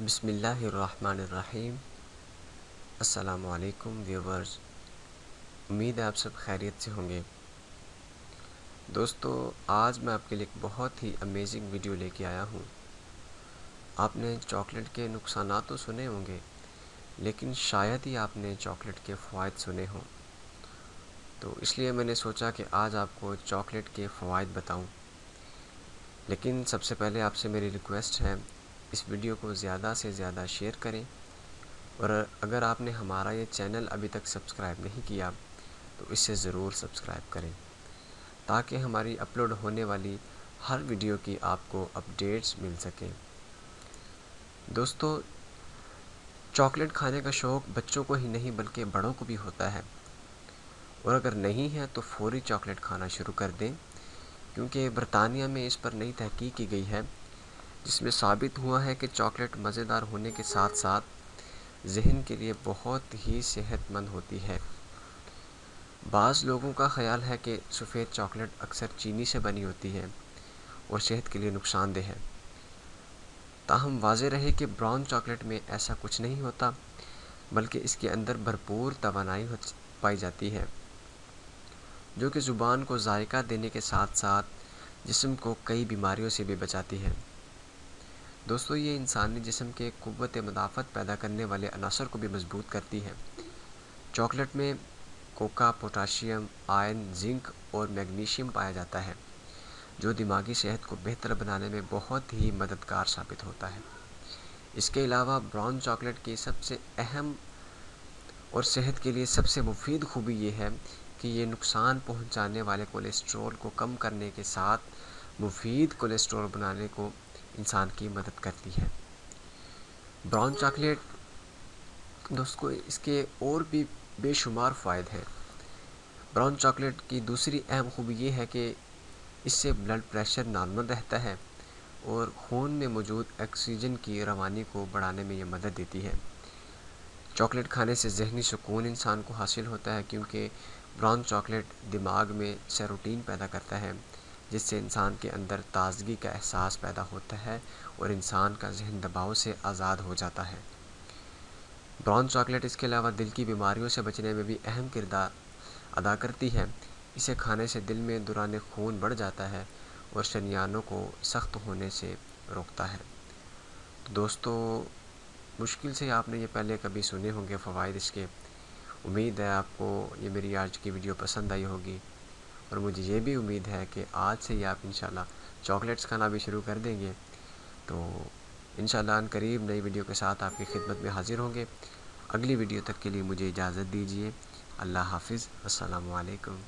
बिस्मिल्लाहिर्रहमानिर्रहीम। अस्सलामु अलैकुम व्यूवर्स, उम्मीद है आप सब खैरियत से होंगे। दोस्तों, आज मैं आपके लिए एक बहुत ही अमेजिंग वीडियो लेके आया हूँ। आपने चॉकलेट के नुकसानात तो सुने होंगे, लेकिन शायद ही आपने चॉकलेट के फ़वाइद सुने हों। तो इसलिए मैंने सोचा कि आज आपको चॉकलेट के फ़वाइद बताऊँ। लेकिन सबसे पहले आपसे मेरी रिक्वेस्ट है, इस वीडियो को ज़्यादा से ज़्यादा शेयर करें, और अगर आपने हमारा ये चैनल अभी तक सब्सक्राइब नहीं किया तो इसे ज़रूर सब्सक्राइब करें, ताकि हमारी अपलोड होने वाली हर वीडियो की आपको अपडेट्स मिल सकें। दोस्तों, चॉकलेट खाने का शौक़ बच्चों को ही नहीं बल्कि बड़ों को भी होता है, और अगर नहीं है तो फ़ौरी चॉकलेट खाना शुरू कर दें, क्योंकि बरतानिया में इस पर नई तहकीक की गई है, जिसमें साबित हुआ है कि चॉकलेट मज़ेदार होने के साथ साथ ज़हन के लिए बहुत ही सेहतमंद होती है। बाज़ लोगों का ख़याल है कि सफ़ेद चॉकलेट अक्सर चीनी से बनी होती है और सेहत के लिए नुकसानदेह है। ताहम वाज़ेह रहे कि ब्राउन चॉकलेट में ऐसा कुछ नहीं होता, बल्कि इसके अंदर भरपूर तवानाई पाई जाती है, जो कि ज़ुबान को जायका देने के साथ साथ जिस्म को कई बीमारियों से भी बचाती है। दोस्तों, ये इंसानी जिस्म के क़ुव्वत मुदाफ़त पैदा करने वाले अनासर को भी मजबूत करती है। चॉकलेट में कोका, पोटाशियम, आयरन, जिंक और मैग्नीशियम पाया जाता है, जो दिमागी सेहत को बेहतर बनाने में बहुत ही मददगार साबित होता है। इसके अलावा ब्राउन चॉकलेट की सबसे अहम और सेहत के लिए सबसे मुफीद खूबी ये है कि ये नुकसान पहुंचाने वाले कोलेस्ट्रॉल को कम करने के साथ मुफीद कोलेस्ट्रॉल बनाने को इंसान की मदद करती है। ब्राउन चॉकलेट दोस्तों, इसके और भी बेशुमार फ़ायदे हैं। ब्राउन चॉकलेट की दूसरी अहम खूबी ये है कि इससे ब्लड प्रेशर नॉर्मल रहता है और खून में मौजूद ऑक्सीजन की रवानी को बढ़ाने में ये मदद देती है। चॉकलेट खाने से ज़हनी सुकून इंसान को हासिल होता है, क्योंकि ब्राउन चॉकलेट दिमाग में सेरोटीन पैदा करता है, जिससे इंसान के अंदर ताज़गी का एहसास पैदा होता है और इंसान का जहन दबाव से आज़ाद हो जाता है। ब्राउन चॉकलेट इसके अलावा दिल की बीमारियों से बचने में भी अहम किरदार अदा करती है। इसे खाने से दिल में दौरान खून बढ़ जाता है और शरियानों को सख्त होने से रोकता है। तो दोस्तों, मुश्किल से आपने ये पहले कभी सुने होंगे फ़वाइद इसके। उम्मीद है आपको ये मेरी आज की वीडियो पसंद आई होगी, और मुझे ये भी उम्मीद है कि आज से ही आप इंशाल्लाह चॉकलेट्स खाना भी शुरू कर देंगे। तो इंशाल्लाह अनकरीब नई वीडियो के साथ आपकी खिदमत में हाज़िर होंगे। अगली वीडियो तक के लिए मुझे इजाज़त दीजिए। अल्लाह हाफ़िज़। अस्सलामु अलैकुम।